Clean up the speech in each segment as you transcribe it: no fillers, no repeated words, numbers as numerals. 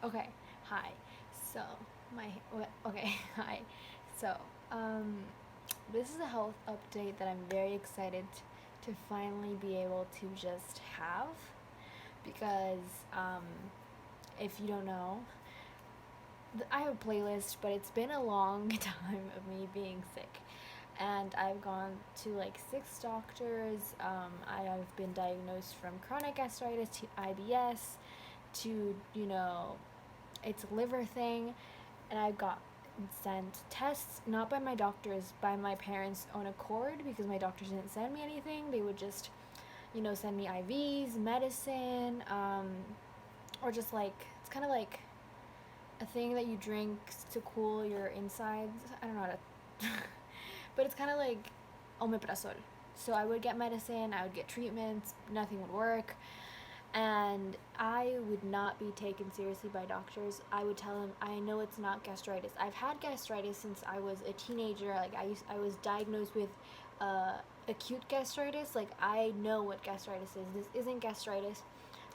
Okay, hi. So, okay, hi. So, this is a health update that I'm very excited to finally be able to just have because, if you don't know, I have a playlist, but it's been a long time of me being sick. And I've gone to like 6 doctors. I've been diagnosed from chronic gastritis to IBS to, it's a liver thing, and I got sent tests not by my doctors, by my parents' own accord, because my doctors didn't send me anything. They would just, send me IVs, medicine, or just like it's kind of like a thing that you drink to cool your insides. I don't know how to, but it's kind of like omeprazole. So I would get medicine, I would get treatments, nothing would work, and I would not be taken seriously by doctors. I would tell them, I know it's not gastritis. I've had gastritis since I was a teenager. Like I was diagnosed with acute gastritis. Like I know what gastritis is. This isn't gastritis.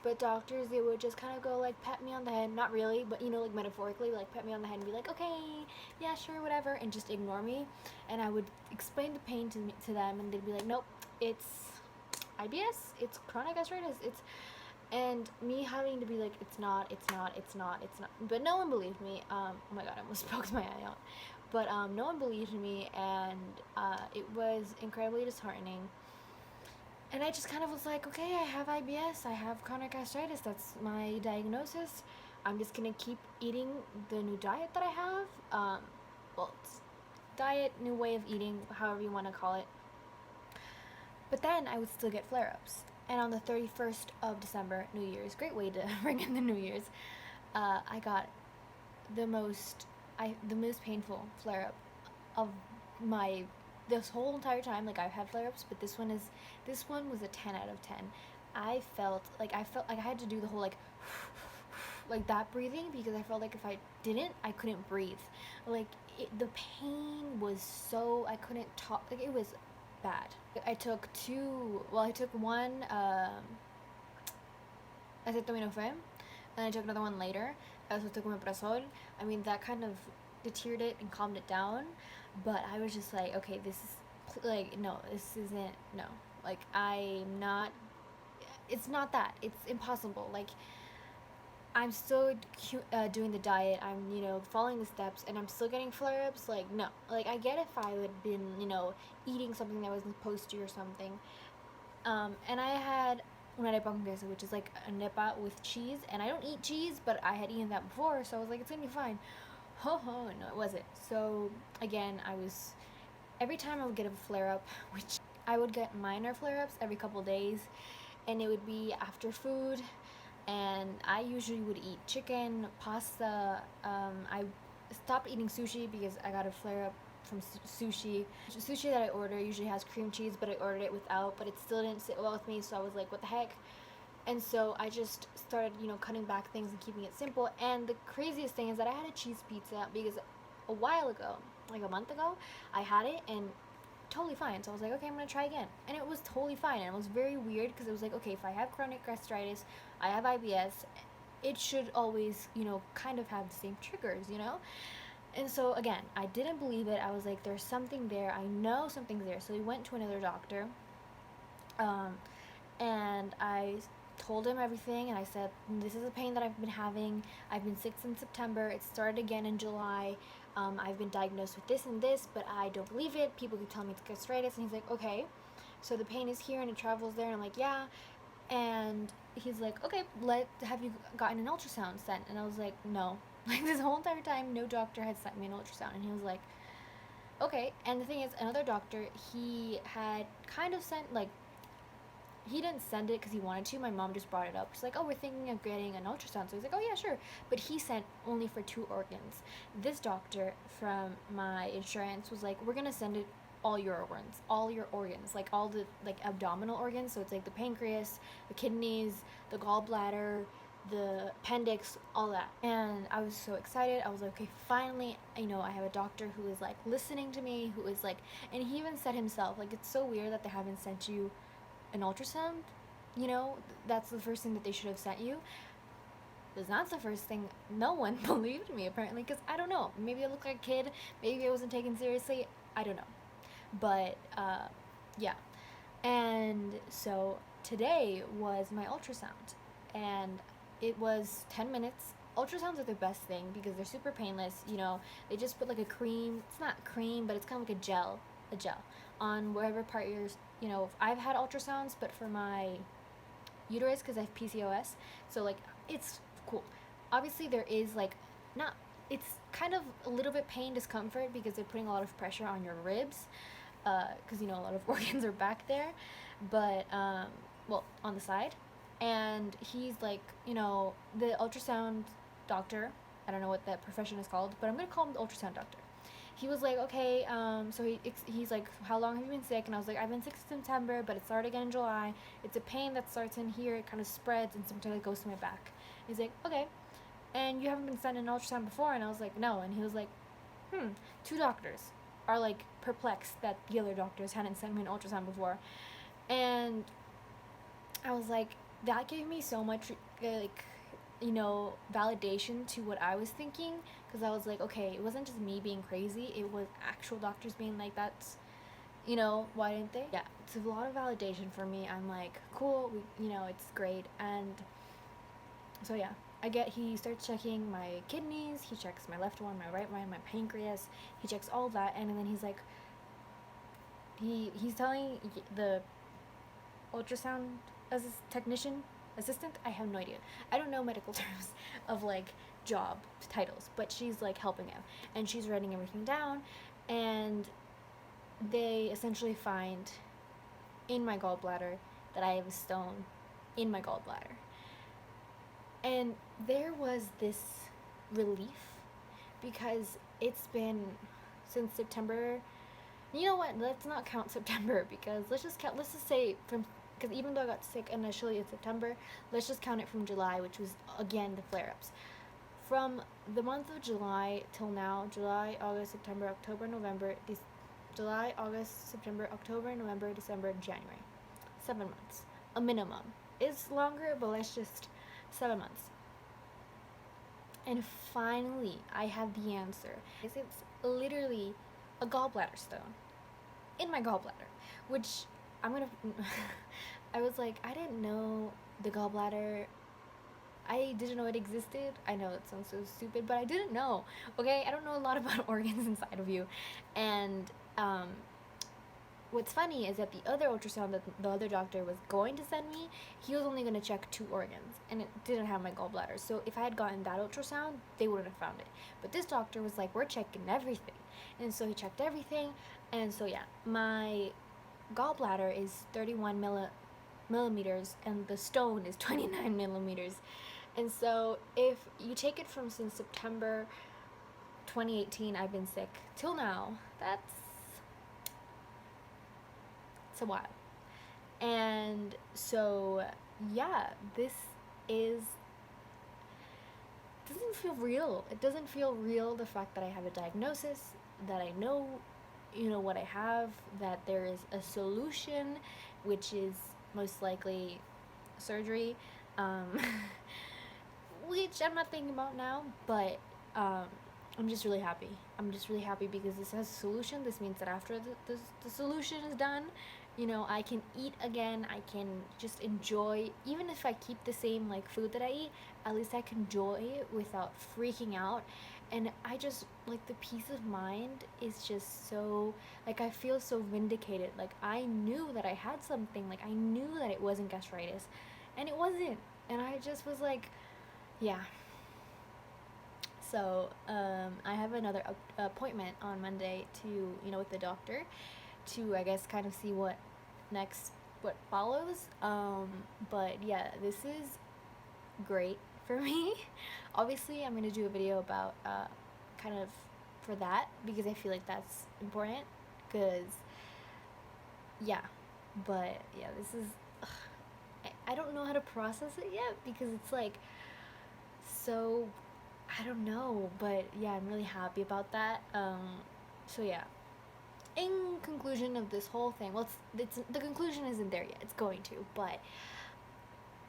But doctors, they would just kind of go like pat me on the head, not really, but like metaphorically, like pat me on the head and be like, okay, yeah, sure, whatever, and just ignore me. And I would explain the pain to them, and they'd be like, nope, it's IBS, it's chronic gastritis, it's and me having to be like, it's not, but no one believed me. Oh my god, I almost poked my eye out. But no one believed me, and it was incredibly disheartening. And I just kind of was like, okay, I have IBS, I have chronic gastritis, that's my diagnosis. I'm just gonna keep eating the new diet that I have. Well, it's diet, new way of eating, however you want to call it. But then I would still get flare ups. And on the 31st of December, New Year's, great way to bring in the New Year's, I got the most, the most painful flare up of my this whole entire time. Like I've had flare ups, but this one was a 10 out of 10. I felt like I had to do the whole like that breathing, because I felt like if I didn't, I couldn't breathe. Like the pain was so I couldn't talk. Like it was bad. I took two. Well, I took one acetaminophen, and I took another one later. I also took omeprazole. I mean, that kind of deterred it and calmed it down. But I was just like, okay, this is like no, this isn't no. Like I'm not. It's not that. It's impossible. Like I'm still doing the diet. I'm following the steps, and I'm still getting flare ups. Like no, like I get if I had been eating something that wasn't supposed to or something. And I had una arepa con queso, which is like a nepa with cheese, and I don't eat cheese, but I had eaten that before, so I was like, it's gonna be fine. Ho ho, no, it wasn't. So again, I was every time I would get a flare up, which I would get minor flare ups every couple days, and it would be after food, and I usually would eat chicken, pasta. I stopped eating sushi because I got a flare up from sushi. Sushi that I order usually has cream cheese, but I ordered it without, but it still didn't sit well with me, so I was like, what the heck? And so I just started, cutting back things and keeping it simple. And the craziest thing is that I had a cheese pizza because a while ago, like a month ago, I had it and totally fine. So I was like, okay, I'm gonna try again, and it was totally fine. And it was very weird because it was like, okay, if I have chronic gastritis, I have IBS, it should always, kind of have the same triggers. And so again, I didn't believe it. I was like, there's something there. I know something's there. So we went to another doctor, um, and I told him everything, and I said, this is a pain that I've been having. I've been sick since September. It started again in July. I've been diagnosed with this and this, but I don't believe it. People keep telling me it's gastritis. And he's like, okay, so the pain is here and it travels there. And I'm like, yeah. And he's like, okay, have you gotten an ultrasound sent? And I was like, no. Like this whole entire time, no doctor had sent me an ultrasound. And he was like, okay. And the thing is, another doctor, he had kind of sent like he didn't send it because he wanted to. My mom just brought it up. She's like, oh, we're thinking of getting an ultrasound. So he's like, oh, yeah, sure. But he sent only for 2 organs. This doctor from my insurance was like, we're going to send it all your organs, like all the like abdominal organs. So it's like the pancreas, the kidneys, the gallbladder, the appendix, all that. And I was so excited. I was like, okay, finally, I have a doctor who is like listening to me, who is like, and he even said himself, like, it's so weird that they haven't sent you an ultrasound. That's the first thing that they should have sent you. was not the first thing. No one believed me, apparently, because I don't know. Maybe I look like a kid. Maybe I wasn't taken seriously. I don't know. But, yeah. And so today was my ultrasound. And it was 10 minutes. Ultrasounds are the best thing because they're super painless. You know, they just put like a cream. It's not cream, but it's kind of like a gel on wherever part you're, you know, I've had ultrasounds, but for my uterus because I have PCOS. So like it's cool. Obviously there is like not it's kind of a little bit pain discomfort because they're putting a lot of pressure on your ribs because you know a lot of organs are back there, but well on the side, and he's like you know the ultrasound doctor. I don't know what that profession is called, but I'm gonna call him the ultrasound doctor. He was like, okay, so he's like, how long have you been sick? And I was like, I've been sick since September, but it started again in July. It's a pain that starts in here, it kind of spreads, and sometimes it goes to my back. He's like, okay, and you haven't been sent an ultrasound before? And I was like, no. And he was like, two doctors are like perplexed that the other doctors hadn't sent me an ultrasound before. And I was like, that gave me so much, like, you know, validation to what I was thinking, because I was like, okay, it wasn't just me being crazy, it was actual doctors being like, that's, you know, why didn't they? Yeah, it's a lot of validation for me. I'm like, cool, you know, it's great. And so yeah, he starts checking my kidneys, he checks my left one, my right one, my pancreas, he checks all that, and then he's like, he's telling the ultrasound technician assistant, I have no idea, I don't know medical terms of like job titles, but she's like helping him and she's writing everything down, and they essentially find in my gallbladder that I have a stone in my gallbladder. And there was this relief because it's been since September. You know what, let's not count September, because let's just say from, because even though I got sick initially in September, let's just count it from July, which was again the flare-ups. From the month of July till now, July, August, September, October, November, July, August, September, October, November, December, January. 7 months. A minimum. It's longer, but let's just 7 months. And finally, I have the answer. It's literally a gallbladder stone in my gallbladder, which I'm gonna I was like, I didn't know the gallbladder, I didn't know it existed. I know it sounds so stupid, but I didn't know. Okay, I don't know a lot about organs inside of you. And what's funny is that the other ultrasound that the other doctor was going to send me, he was only going to check 2 organs, and it didn't have my gallbladder. So if I had gotten that ultrasound, they wouldn't have found it. But this doctor was like, we're checking everything. And so he checked everything, and so yeah, my gallbladder is 31 millimeters, and the stone is 29 millimeters. And so if you take it from since September 2018, I've been sick, till now, it's a while. And so yeah, this doesn't feel real. It doesn't feel real, the fact that I have a diagnosis, that I know, you know, what I have, that there is a solution, which is most likely surgery, which I'm not thinking about now, but I'm just really happy. I'm just really happy because this has a solution. This means that after the solution is done, you know, I can eat again. I can just enjoy, even if I keep the same like food that I eat, at least I can enjoy it without freaking out. And I just like the peace of mind is just so, like, I feel so vindicated. Like, I knew that I had something, like I knew that it wasn't gastritis, and it wasn't. And I just was like, yeah. So I have another appointment on Monday to, you know, with the doctor, to I guess kind of see what follows. But yeah, this is great for me. Obviously, I'm gonna do a video about kind of for that, because I feel like that's important. Because yeah, but yeah, this is I don't know how to process it yet, because it's like so, I don't know, but yeah, I'm really happy about that. So yeah, in conclusion of this whole thing, well, it's the conclusion isn't there yet, it's going to, but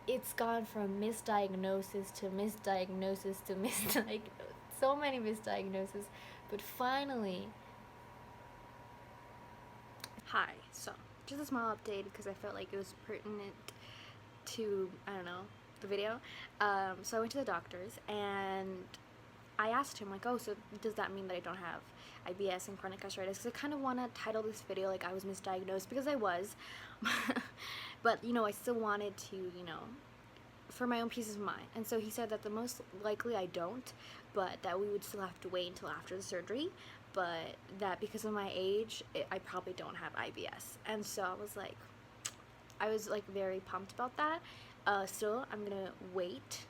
it's gone from misdiagnosis to misdiagnosis to misdiagnosis. So many misdiagnoses. But finally, hi. So, just a small update because I felt like it was pertinent to, I don't know, the video. So I went to the doctor's and I asked him, like, oh, so does that mean that I don't have IBS and chronic gastritis? Because I kind of want to title this video like I was misdiagnosed, because I was. But, you know, I still wanted to, you know, for my own peace of mind. And so he said that the most likely I don't, but that we would still have to wait until after the surgery, but that because of my age, I probably don't have IBS. And so I was like very pumped about that. Still, I'm gonna wait.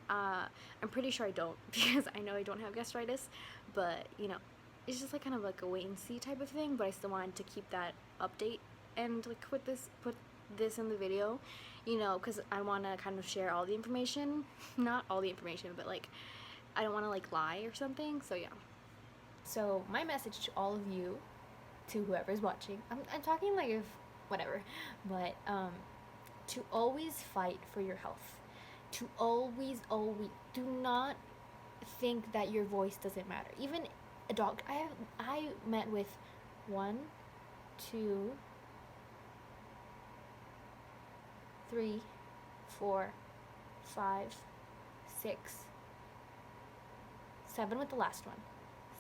I'm pretty sure I don't, because I know I don't have gastritis, but, you know, it's just like kind of like a wait and see type of thing. But I still wanted to keep that update and like put this in the video, you know, because I want to kind of share all the information. Not all the information, but like I don't want to like lie or something. So yeah, so my message to all of you, to whoever's watching, I'm talking like if whatever, but to always fight for your health. To always do not think that your voice doesn't matter. Even a dog, I met with 1, 2, 3, 4, 5, 6, 7 with the last one.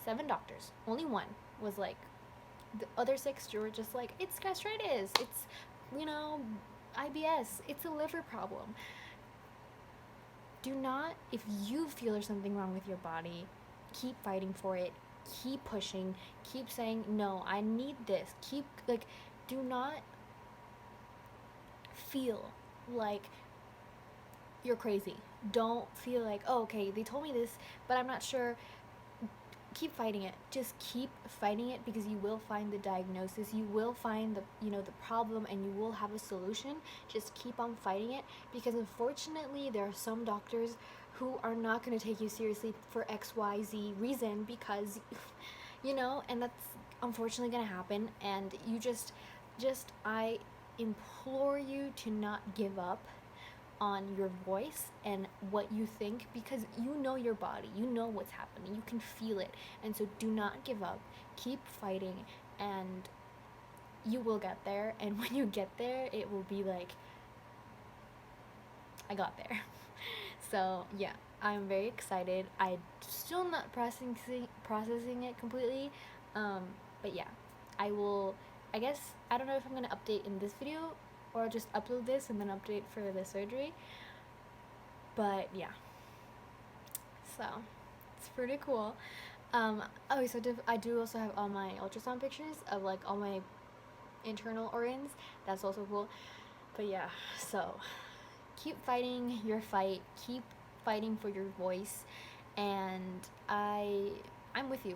7 doctors. Only 1 was like, the other 6 were just like, it's gastritis, it's, you know, IBS, it's a liver problem. Do not, if you feel there's something wrong with your body, keep fighting for it, keep pushing, keep saying, no, I need this, keep, like, do not feel like you're crazy. Don't feel like, oh, okay, they told me this, but I'm not sure. Keep fighting it. Just keep fighting it, because you will find the diagnosis, you will find the, you know, the problem, and you will have a solution. Just keep on fighting it, because unfortunately there are some doctors who are not going to take you seriously for XYZ reason, because you know, and that's unfortunately going to happen. And you just I implore you to not give up on your voice and what you think, because you know your body, you know what's happening, you can feel it. And so do not give up, keep fighting, and you will get there. And when you get there, it will be like, I got there. So yeah, I'm very excited. I'm still not processing it completely, but yeah, I guess I don't know if I'm gonna update in this video or just upload this and then update for the surgery. But yeah, so it's pretty cool. Oh, so I do also have all my ultrasound pictures of like all my internal organs. That's also cool. But yeah, so keep fighting your fight. Keep fighting for your voice, and I'm with you.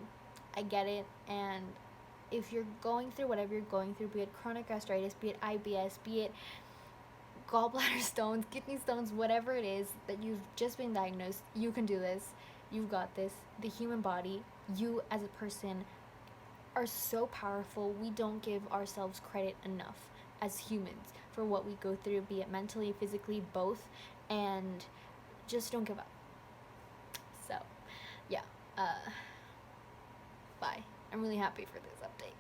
I get it. And if you're going through whatever you're going through, be it chronic gastritis, be it IBS, be it gallbladder stones, kidney stones, whatever it is that you've just been diagnosed, you can do this. You've got this. The human body, you as a person, are so powerful. We don't give ourselves credit enough as humans for what we go through, be it mentally, physically, both. And just don't give up. So yeah, bye. I'm really happy for this update.